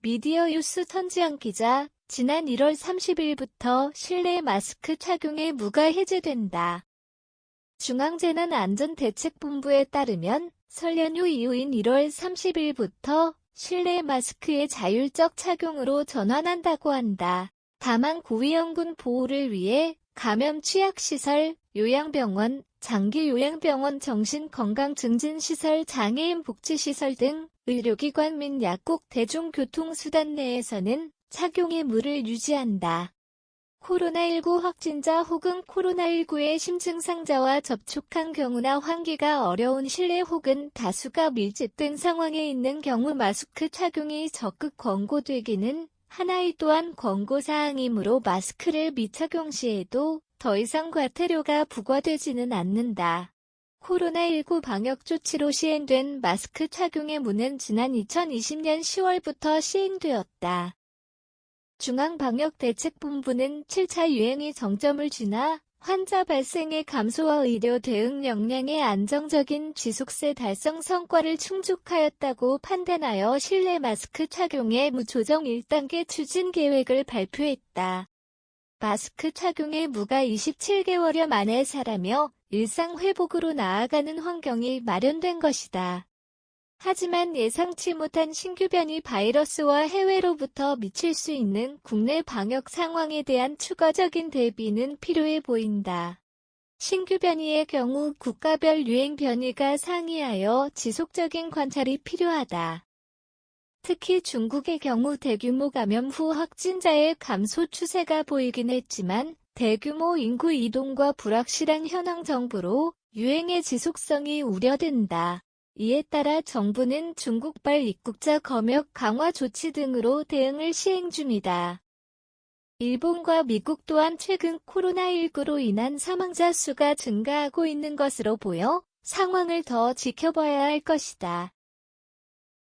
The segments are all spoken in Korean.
미디어뉴스 전지현 기자, 지난 1월 30일부터 실내 마스크 착용의 무가 해제된다. 중앙재난안전대책본부에 따르면 설 연휴 이후인 1월 30일부터 실내 마스크의 자율적 착용으로 전환한다고 한다. 다만 고위험군 보호를 위해 감염 취약시설, 요양병원, 장기요양병원, 정신건강증진시설, 장애인 복지시설 등 의료기관 및 약국, 대중교통수단 내에서는 착용의 무를 유지한다. 코로나19 확진자 혹은 코로나19의 심증상자와 접촉한 경우나 환기가 어려운 실내 혹은 다수가 밀집된 상황에 있는 경우 마스크 착용이 적극 권고되기는 하나의 또한 권고사항이므로 마스크를 미착용 시에도 더 이상 과태료가 부과되지는 않는다. 코로나19 방역 조치로 시행된 마스크 착용의 무는 지난 2020년 10월부터 시행되었다. 중앙방역대책본부는 7차 유행이 정점을 지나 환자 발생의 감소와 의료 대응 역량의 안정적인 지속세 달성 성과를 충족하였다고 판단하여 실내 마스크 착용의 무조정 1단계 추진 계획을 발표했다. 마스크 착용의 무가 27개월여 만에 사라며 일상 회복으로 나아가는 환경이 마련된 것이다. 하지만 예상치 못한 신규 변이 바이러스와 해외로부터 미칠 수 있는 국내 방역 상황에 대한 추가적인 대비는 필요해 보인다. 신규 변이의 경우 국가별 유행 변이가 상이하여 지속적인 관찰이 필요하다. 특히 중국의 경우 대규모 감염 후 확진자의 감소 추세가 보이긴 했지만 대규모 인구 이동과 불확실한 현황 정보로 유행의 지속성이 우려된다. 이에 따라 정부는 중국발 입국자 검역 강화 조치 등으로 대응을 시행 중이다. 일본과 미국 또한 최근 코로나19로 인한 사망자 수가 증가하고 있는 것으로 보여 상황을 더 지켜봐야 할 것이다.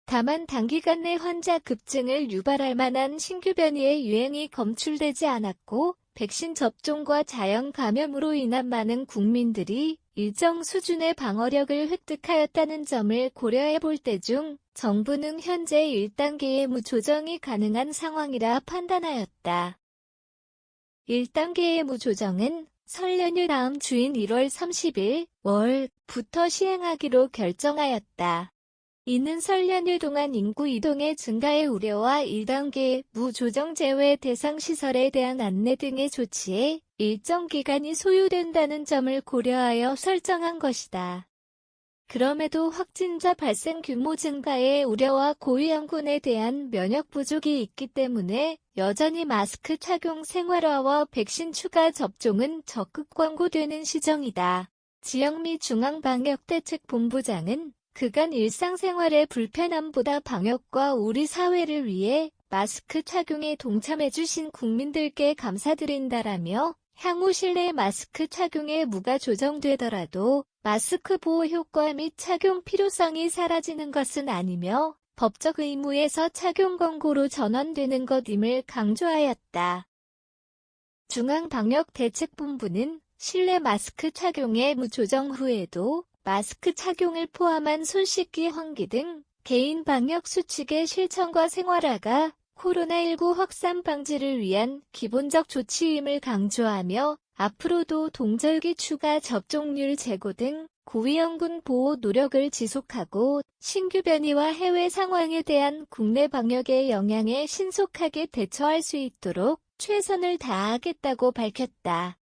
다만 단기간 내 환자 급증을 유발할 만한 신규 변이의 유행이 검출되지 않았고 백신 접종과 자연 감염으로 인한 많은 국민들이 일정 수준의 방어력을 획득하였다는 점을 고려해 볼 때 중 정부는 현재 1단계의 무조정이 가능한 상황이라 판단하였다. 1단계의 무조정은 설 연휴 다음 주인 1월 30일 월부터 시행하기로 결정하였다. 이는 설 연휴 동안 인구 이동의 증가의 우려와 1단계 무조정 제외 대상 시설에 대한 안내 등의 조치에 일정 기간이 소요된다는 점을 고려하여 설정한 것이다. 그럼에도 확진자 발생 규모 증가의 우려와 고위험군에 대한 면역 부족이 있기 때문에 여전히 마스크 착용 생활화와 백신 추가 접종은 적극 권고되는 시정이다. 지영미 중앙방역대책본부장은 그간 일상생활의 불편함보다 방역과 우리 사회를 위해 마스크 착용에 동참해주신 국민들께 감사드린다라며 향후 실내 마스크 착용의 무가 조정되더라도 마스크 보호 효과 및 착용 필요성이 사라지는 것은 아니며 법적 의무에서 착용 권고로 전환되는 것임을 강조하였다. 중앙방역대책본부는 실내 마스크 착용의 무조정 후에도 마스크 착용을 포함한 손 씻기, 환기 등 개인 방역 수칙의 실천과 생활화가 코로나19 확산 방지를 위한 기본적 조치임을 강조하며 앞으로도 동절기 추가 접종률 제고 등 고위험군 보호 노력을 지속하고 신규 변이와 해외 상황에 대한 국내 방역의 영향에 신속하게 대처할 수 있도록 최선을 다하겠다고 밝혔다.